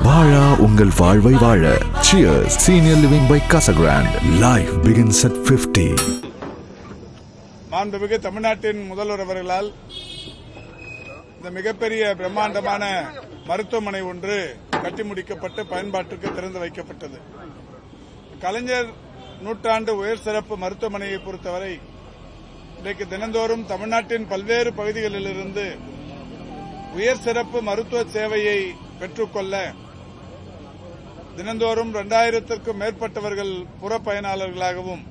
வாழா உங்கள் வாழ்வை வாழ. Cheers. Senior Living by Casa Grande. Life begins at 50. மாண்புமிகு தமிழ்நாட்டின் முதல்வர் அவர்களால் இந்த மிகப்பெரிய பிரம்மாண்டமான மருத்துவமனை ஒன்று கட்டி முடிக்கப்பட்டு பயன்பாட்டிற்கு திறந்து வைக்கப்பட்டது. கலைஞர் நூற்றாண்டு உயர் சிறப்பு மருத்துவமனையை பொறுத்தவரை இன்றைக்கு தினந்தோறும் தமிழ்நாட்டின் பல்வேறு பகுதிகளிலிருந்து உயர் சிறப்பு மருத்துவ சேவையை பெற்றுக்கொள்ள தினந்தோறும் 2000க்கும் மேற்பட்டவர்கள் புறப்பயனாளர்களாகவும்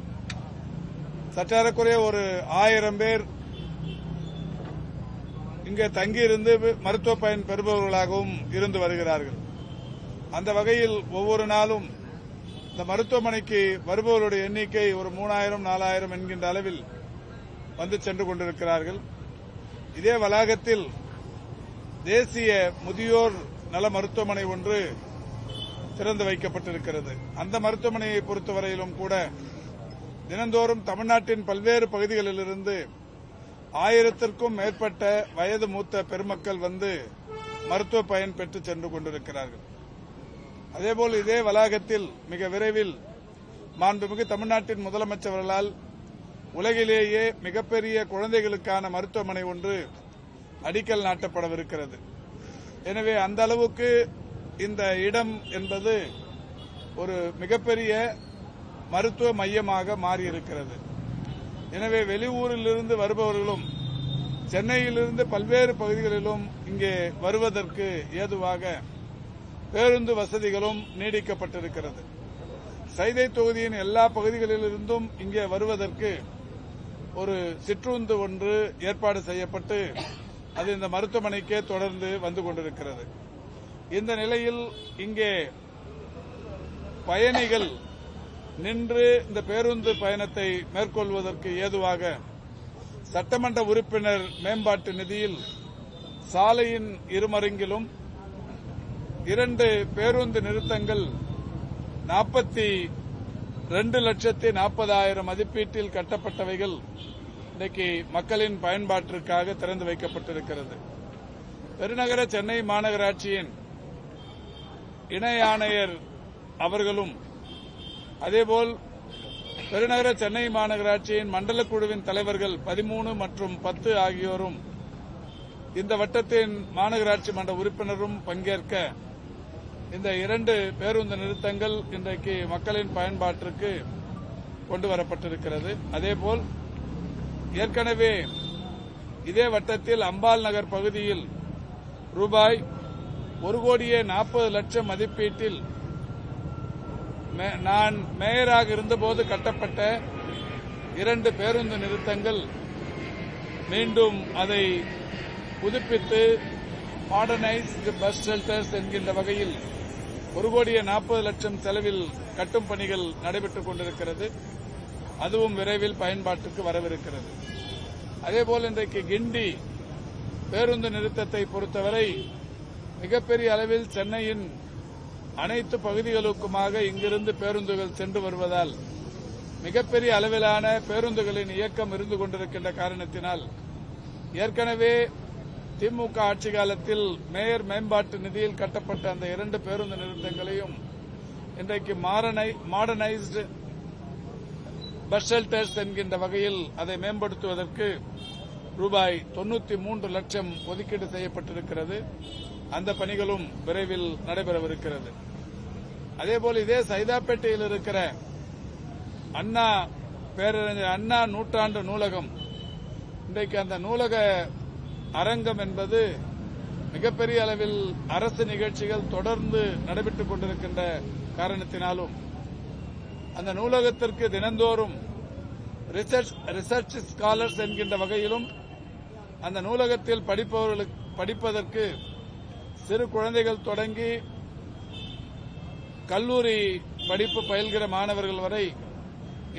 சற்றாறக்குறைய ஒரு 1000 பேர் இங்கே தங்கியிருந்து மருத்துவ பயன் பெறுபவர்களாகவும் இருந்து வருகிறார்கள். அந்த வகையில் ஒவ்வொரு நாளும் இந்த மருத்துவமனைக்கு வருபவர்களுடைய எண்ணிக்கை ஒரு 3000 4000 என்கின்ற அளவில் வந்து சென்று கொண்டிருக்கிறார்கள். இதே வளாகத்தில் தேசிய முதியோர் நல மருத்துவமனை ஒன்று திறந்து வைக்கப்பட்டிருக்கிறது. அந்த மருத்துவமனையை பொறுத்தவரையிலும் கூட தினந்தோறும் தமிழ்நாட்டின் பல்வேறு பகுதிகளிலிருந்து 1000க்கும் மேற்பட்ட வயது மூத்த பெருமக்கள் வந்து மருத்துவ பயன் பெற்று சென்று கொண்டிருக்கிறார்கள். அதேபோல் இதே வளாகத்தில் மிக விரைவில் மாண்புமிகு தமிழ்நாட்டின் முதலமைச்சர்களால் உலகிலேயே மிகப்பெரிய குழந்தைகளுக்கான மருத்துவமனை ஒன்று அடிக்கல் நாட்டப்படவிருக்கிறது. எனவே அந்த அளவுக்கு இந்த இடம் என்பது ஒரு மிகப்பெரிய மருத்துவ மையமாக மாறியிருக்கிறது. எனவே வெளியூரிலிருந்து வருபவர்களும் சென்னையிலிருந்து பல்வேறு பகுதிகளிலும் இங்கே வருவதற்கு ஏதுவாக பேருந்து வசதிகளும் நீடிக்கப்பட்டிருக்கிறது. சைதை தொகுதியின் எல்லா பகுதிகளிலிருந்தும் இங்கே வருவதற்கு ஒரு சிற்றுந்து ஒன்று ஏற்பாடு செய்யப்பட்டு அது இந்த மருத்துவமனைக்கே தொடர்ந்து வந்து கொண்டிருக்கிறது. இந்த நிலையில் இங்கே பயணிகள் நின்று இந்த பேருந்து பயணத்தை மேற்கொள்வதற்கு ஏதுவாக சட்டமன்ற உறுப்பினர் மேம்பாட்டு நிதியில் சாலையின் இருமருங்கிலும் 2 பேருந்து நிறுத்தங்கள் 42,40,000 மதிப்பீட்டில் கட்டப்பட்டவைகள் இன்றைக்கு மக்களின் பயன்பாட்டிற்காக திறந்து வைக்கப்பட்டிருக்கிறது. பெருநகர சென்னை மாநகராட்சியின் இணை ஆணையர் அவர்களும் அதேபோல் பெருநகர சென்னை மாநகராட்சியின் மண்டல குழுவின் தலைவர்கள் 13 மற்றும் 10 ஆகியோரும் இந்த வட்டத்தின் மாநகராட்சி மன்ற உறுப்பினரும் பங்கேற்க இந்த 2 பேருந்து நிறுத்தங்கள் இன்றைக்கு மக்களின் பயன்பாட்டிற்கு கொண்டு வரப்பட்டிருக்கிறது. அதேபோல் ஏற்கனவே இதே வட்டத்தில் அம்பாள் நகர் பகுதியில் ரூபாய் 1,40,00,000 மதிப்பீட்டில் நான் மேயராக இருந்தபோது கட்டப்பட்ட 2 பேருந்து நிறுத்தங்கள் மீண்டும் அதை புதுப்பித்து மாடர்னைஸ்டு பஸ் ஷெல்டர்ஸ் என்கின்ற வகையில் 1,40,00,000 செலவில் கட்டும் பணிகள் நடைபெற்றுக் கொண்டிருக்கிறது. அதுவும் விரைவில் பயன்பாட்டுக்கு வரவிருக்கிறது. அதேபோல் இன்றைக்கு கிண்டி பேருந்து நிறுத்தத்தை பொறுத்தவரை மிகப்பெரிய அளவில் சென்னையின் அனைத்து பகுதிகளுக்குமாக இங்கிருந்து பேருந்துகள் சென்று வருவதால் மிகப்பெரிய அளவிலான பேருந்துகளின் இயக்கம் இருந்து கொண்டிருக்கின்ற காரணத்தினால் ஏற்கனவே திமுக ஆட்சி காலத்தில் மேயர் மேம்பாட்டு நிதியில் கட்டப்பட்ட அந்த 2 பேருந்து நிறுத்தங்களையும் இன்றைக்கு மாடர்னைஸ்டு பஸ் ஷெல்டர்ஸ் என்கின்ற வகையில் அதை மேம்படுத்துவதற்கு ரூபாய் 93 லட்சம் ஒதுக்கீடு செய்யப்பட்டிருக்கிறது. அந்த பணிகளும் விரைவில் நடைபெறவிருக்கிறது. அதேபோல் இதே சைதாப்பேட்டையில் இருக்கிற அண்ணா பேரறிஞர் அண்ணா நூற்றாண்டு நூலகம் இன்றைக்கு அந்த நூலக அரங்கம் என்பது மிகப்பெரிய அளவில் அரசு நிகழ்ச்சிகள் தொடர்ந்து நடைபெற்றுக் கொண்டிருக்கின்ற காரணத்தினாலும் அந்த நூலகத்திற்கு தினந்தோறும் ரிசர்ச் ஸ்காலர்ஸ் என்கின்ற வகையிலும் அந்த நூலகத்தில் படிப்பதற்கு சிறு குழந்தைகள் தொடங்கி கல்லூரி படிப்பு பயில்கிற மாணவர்கள் வரை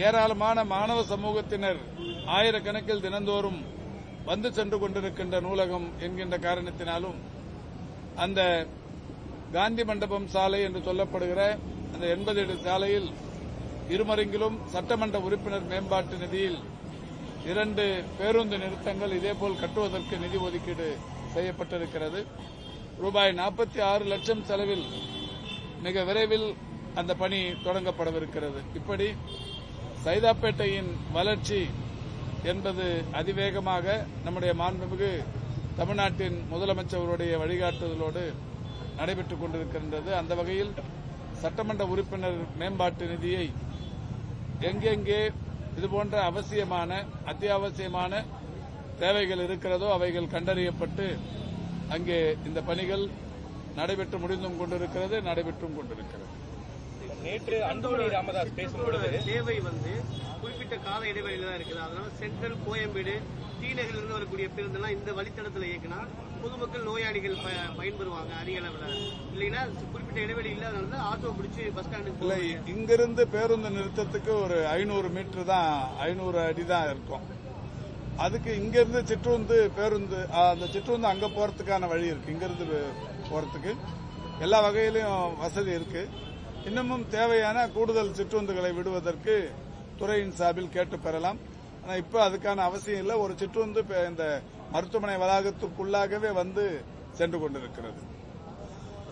ஏராளமான மாணவ சமூகத்தினர் ஆயிரக்கணக்கில் தினந்தோறும் வந்து சென்று கொண்டிருக்கின்ற நூலகம் என்கின்ற காரணத்தினாலும் அந்த காந்தி மண்டபம் சாலை என்று சொல்லப்படுகிற அந்த 80 அடி சாலையில் இருமருங்கிலும் சட்டமன்ற உறுப்பினர் மேம்பாட்டு நிதியில் 2 பேருந்து நிறுத்தங்கள் இதேபோல் கட்டுவதற்கு நிதி ஒதுக்கீடு செய்யப்பட்டிருக்கிறது. ரூபாய் 46 லட்சம் செலவில் மிக விரைவில் அந்த பணி தொடங்கப்படவிருக்கிறது. இப்படி சைதாப்பேட்டையின் வளர்ச்சி என்பது அதிவேகமாக நம்முடைய மாண்புமிகு தமிழ்நாட்டின் முதலமைச்சருடைய வழிகாட்டுதலோடு நடைபெற்றுக் கொண்டிருக்கின்றது. அந்த வகையில் சட்டமன்ற உறுப்பினர் மேம்பாட்டு நிதியை எங்கெங்கே இதுபோன்ற அவசியமான அத்தியாவசியமான தேவைகள் இருக்கிறதோ அவைகள் கண்டறியப்பட்டு அங்கே இந்த பணிகள் நடைபெற்று முடிந்தும் கொண்டிருக்கிறது, நடைபெற்றும் கொண்டிருக்கிறது. நேற்று அன்புமணி ராமதாஸ் பேசும்பொழுது சேவை குறிப்பிட்ட கால இடைவெளியில தான் இருக்குது. அதனால சென்ட்ரல் கோயம்பேடு டி நகரிலிருந்து வரக்கூடிய பேருந்தெல்லாம் இந்த வழித்தடத்தில் இயக்கினா பொதுமக்கள் நோயாளிகள் பயன்பெறுவாங்க அதிக அளவில். இல்லைன்னா குறிப்பிட்ட இடைவெளி இல்லாதனால ஆட்டோ பிடிச்சி பஸ் ஸ்டாண்டுக்கு இல்லை, இங்கிருந்து பேருந்து நிறுத்தத்துக்கு ஒரு 500 மீட்டர் தான், 500 அடி தான் இருக்கும். அதுக்கு இங்கிருந்து சிற்றுந்து பேருந்து, அந்த சிற்றுந்து அங்க போறதுக்கான வழி இருக்கு. இங்கிருந்து போறதுக்கு எல்லா வகையிலும் வசதி இருக்கு. இன்னமும் தேவையான கூடுதல் சிற்றுந்துகளை விடுவதற்கு துறையின் சார்பில் கேட்டு பெறலாம். ஆனால் இப்ப அதுக்கான அவசியம் இல்லை. ஒரு சிற்றுந்து இந்த மருத்துவமனை வளாகத்துக்குள்ளாகவே சென்று கொண்டிருக்கிறது.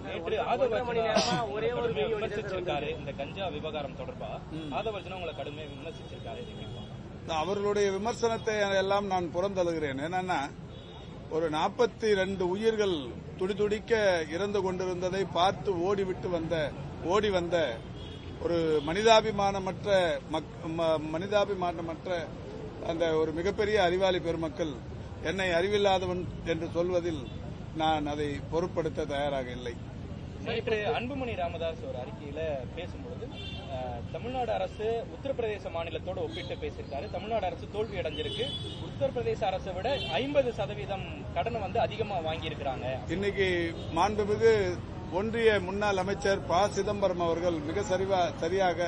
நேற்று ஒரே ஒரு விமர்சிச்சிருக்காரு இந்த கஞ்சா விவகாரம் தொடர்பா. ஆதவர்ஜனா உங்களை கடுமையாக விமர்சிச்சிருக்காரு. அவர்களுடைய விமர்சனத்தை எல்லாம் நான் புறந்தழுகிறேன். என்னன்னா, ஒரு 42 உயிர்கள் துடிதுடிக்க இறந்து கொண்டிருந்ததை பார்த்து ஓடி வந்த ஒரு மனிதாபிமானமற்ற அந்த ஒரு மிகப்பெரிய அறிவாளி பெருமக்கள் என்னை அறிவில்லாதவன் என்று சொல்வதில் நான் அதை பொருட்படுத்த தயாராக இல்லை. நேற்று அன்புமணி ராமதாஸ் ஒரு அறிக்கையில பேசும்பொழுது தமிழ்நாடு அரசு உத்தரப்பிரதேச மாநிலத்தோடு ஒப்பிட்டு பேசியிருக்காரு. தமிழ்நாடு அரசு தோல்வி அடைஞ்சிருக்கு. உத்தரப்பிரதேச அரசை விட 50% கடனை அதிகமா வாங்கியிருக்கிறாங்க. இன்னைக்கு மாண்புமிகு ஒன்றிய முன்னாள் அமைச்சர் ப. சிதம்பரம் அவர்கள் மிக சரியாக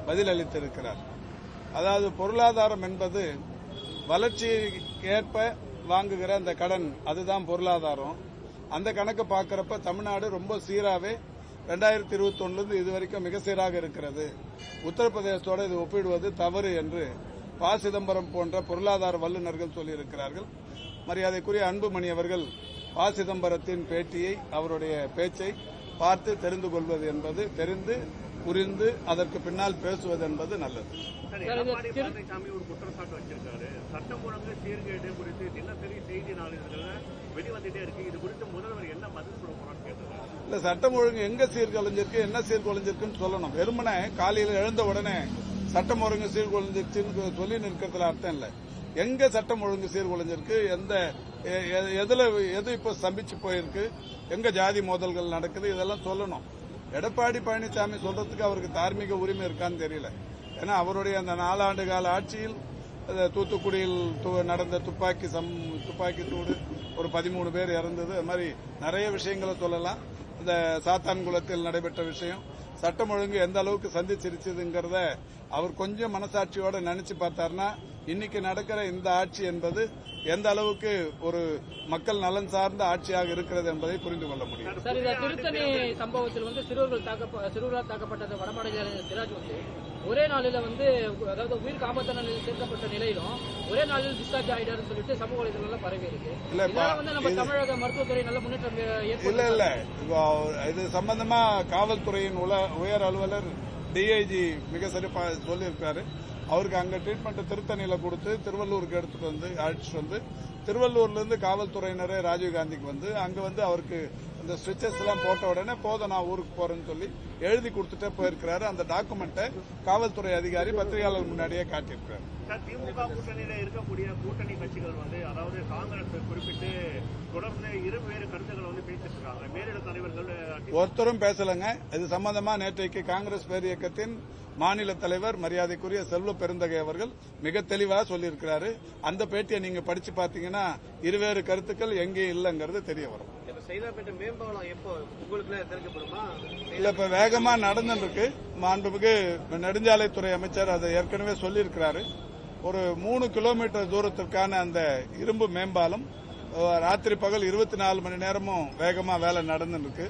பதிலளித்திருக்கிறார். அதாவது பொருளாதாரம் என்பது வளர்ச்சிக்கு ஏற்ப வாங்குகிற அந்த கடன், அதுதான் பொருளாதாரம். அந்த கணக்கு பார்க்கிறப்ப தமிழ்நாடு ரொம்ப சீராவே 2021 இதுவரைக்கும் மிக சீராக இருக்கிறது. உத்தரப்பிரதேசத்தோடு இது ஒப்பிடுவது தவறு என்று ப. சிதம்பரம் போன்ற பொருளாதார வல்லுநர்கள் சொல்லியிருக்கிறார்கள். மரியாதைக்குரிய அன்புமணி அவர்கள் ப. சிதம்பரத்தின் பேட்டியை, அவருடைய பேச்சை பார்த்து தெரிந்து கொள்வது என்பது, தெரிந்து புரிந்து அதற்கு பின்னால் பேசுவது என்பது நல்லது. ஒரு குற்றச்சாட்டு வச்சிருக்காரு. சட்டம் ஒழுங்கு சீர்கேடு குறித்து தினசரி செய்தி நாளிதழ்கள் வெளிவந்துட்டே இருக்கு. இது குறித்து முதல்வர் என்ன பதில் சொல்ல போறான்னு கேட்டாரு. இல்ல, சட்டம் ஒழுங்கு எங்க சீர்குலைஞ்சிருக்கு, என்ன சீர்குலைஞ்சிருக்குன்னு சொல்லணும். வெறுமனே காலையில் எழுந்த உடனே சட்டம் ஒழுங்கு சீர்குலைஞ்சிருச்சுன்னு சொல்லி நிற்கிறதுல அர்த்தம் இல்லை. எங்க சட்டம் ஒழுங்கு சீர்குலைஞ்சிருக்கு, எது இப்ப ஸ்தம்பிச்சு போயிருக்கு, எங்க ஜாதி மோதல்கள் நடக்குது, இதெல்லாம் சொல்லணும். எடப்பாடி பழனிசாமி சொல்றதுக்கு அவருக்கு தார்மீக உரிமை இருக்கான்னு தெரியல. ஏன்னா அவருடைய அந்த 4 ஆண்டு கால ஆட்சியில் தூத்துக்குடியில் நடந்த துப்பாக்கி சூடு, ஒரு 13 பேர் இறந்தது, அது மாதிரி நிறைய விஷயங்களை சொல்லலாம். இந்த சாத்தான்குளத்தில் நடைபெற்ற விஷயம், சட்டம் ஒழுங்கு எந்த அளவுக்கு சந்திச்சிருச்சுங்கிறத அவர் கொஞ்சம் மனசாட்சியோட நினைச்சு பார்த்தாருன்னா இன்னைக்கு நடக்கிற இந்த ஆட்சி என்பது எந்த அளவுக்கு ஒரு மக்கள் நலன் சார்ந்த ஆட்சியாக இருக்கிறது என்பதை புரிந்து கொள்ள முடியும். சார், இந்த திருத்தணி சம்பவத்தில் சிறுவர்களால் தாக்கப்பட்டது வடமாநில திராஜ் ஒரே நாளில் அதாவது உயிருக்கு ஆபத்தான சேர்க்கப்பட்ட நிலையிலும் ஒரே நாளில் டிஸ்சார்ஜ் ஆயிடாரு சொல்லிட்டு சமூக வலைதளம் பரவி இருக்கு. நம்ம தமிழக மருத்துவத்துறை நல்ல முன்னேற்றம் இல்ல இது சம்பந்தமா காவல்துறையின் உயர் அலுவலர் டிஐஜி மிக சரியா சொல்லியிருக்காரு. அவருக்கு அங்க ட்ரீட்மெண்ட் திருத்தணியில கொடுத்து திருவள்ளூருக்கு அழைச்சிட்டு வந்து திருவள்ளூர்ல இருந்து காவல்துறையினரே ராஜீவ்காந்திக்கு அங்க அவருக்கு அந்த ஸ்ட்ரிச்சஸ் எல்லாம் போட்ட உடனே போதும் நான் ஊருக்கு போறேன்னு சொல்லி எழுதி கொடுத்துட்டே போயிருக்கிறாரு. அந்த டாக்குமெண்ட்டை காவல்துறை அதிகாரி பத்திரிகையாளர் முன்னாடியே காட்டியிருக்கிறார். திமுக கூட்டணியில இருக்கக்கூடிய கூட்டணி கட்சிகள் அதாவது காங்கிரஸ் குறிப்பிட்டு தொடர்ந்து இருவேறு கருத்துக்களை பேசிட்டு இருக்காங்க. மேலிட தலைவர்கள் ஒருத்தரும் பேசலங்க. இது சம்பந்தமா நேற்றைக்கு காங்கிரஸ் பேர் இயக்கத்தின் மாநில தலைவர் மரியாதைக்குரிய செல்வ பெருந்தகை அவர்கள் மிக தெளிவாக சொல்லியிருக்கிறாரு. அந்த பேட்டியை நீங்க படிச்சு பாத்தீங்கன்னா இருவேறு கருத்துக்கள் எங்கேயும் இல்லங்கிறது தெரிய வரும். இல்ல, இப்ப வேகமா நடந்துருக்கு. மாண்புமிகு நெடுஞ்சாலைத்துறை அமைச்சர் அதை ஏற்கனவே சொல்லியிருக்கிறாரு. ஒரு 3 கிலோமீட்டர் தூரத்திற்கான அந்த இரும்பு மேம்பாலம் ராத்திரி பகல் 24 மணி நேரமும் வேகமா வேலை நடந்துருக்கு.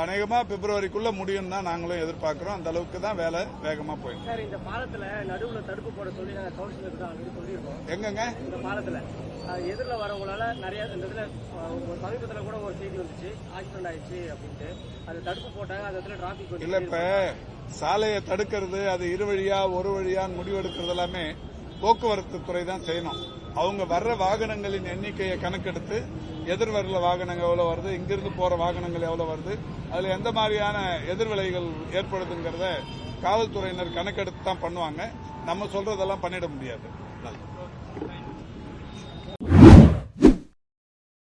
அநேகமா பிப்ரவரிக்குள்ள முடியும் தான் நாங்களும் எதிர்பார்க்கிறோம். அந்த அளவுக்கு தான் வேலை வேகமா போயிடும். சார், இந்த பாலத்துல நடுவுல தடுப்பு போட சொல்லி நாங்கள் கவுன்சிலருக்கு தான் சொல்லியிருக்கோம். எங்கங்க இந்த பாலத்துல எதிரில் வரவங்களால நிறைய இந்த இதுல சமீபத்தில் கூட ஒரு செய்தி வந்துச்சு, ஆக்சிடென்ட் ஆயிடுச்சு அப்படின்ட்டு. அது தடுப்பு போட்டாங்க, அந்த இடத்துல டிராபிக் இல்ல. இப்ப சாலையை தடுக்கிறது, அது இரு வழியா ஒரு வழியான்னு முடிவெடுக்கிறது எல்லாமே போக்குவரத்து துறை தான் செய்யணும். அவங்க வர்ற வாகனங்களின் எண்ணிக்கையை கணக்கெடுத்து எதிர் வர்ற வாகனங்கள் எவ்வளவு வருது, இங்கிருந்து போற வாகனங்கள் எவ்வளவு வருது, அதுல எந்த மாதிரியான எதிர்விளைவுகள் ஏற்படுதுங்கிறத காவல்துறையினர் கணக்கெடுத்து தான் பண்ணுவாங்க. நம்ம சொல்றதெல்லாம் பண்ணிட முடியாது.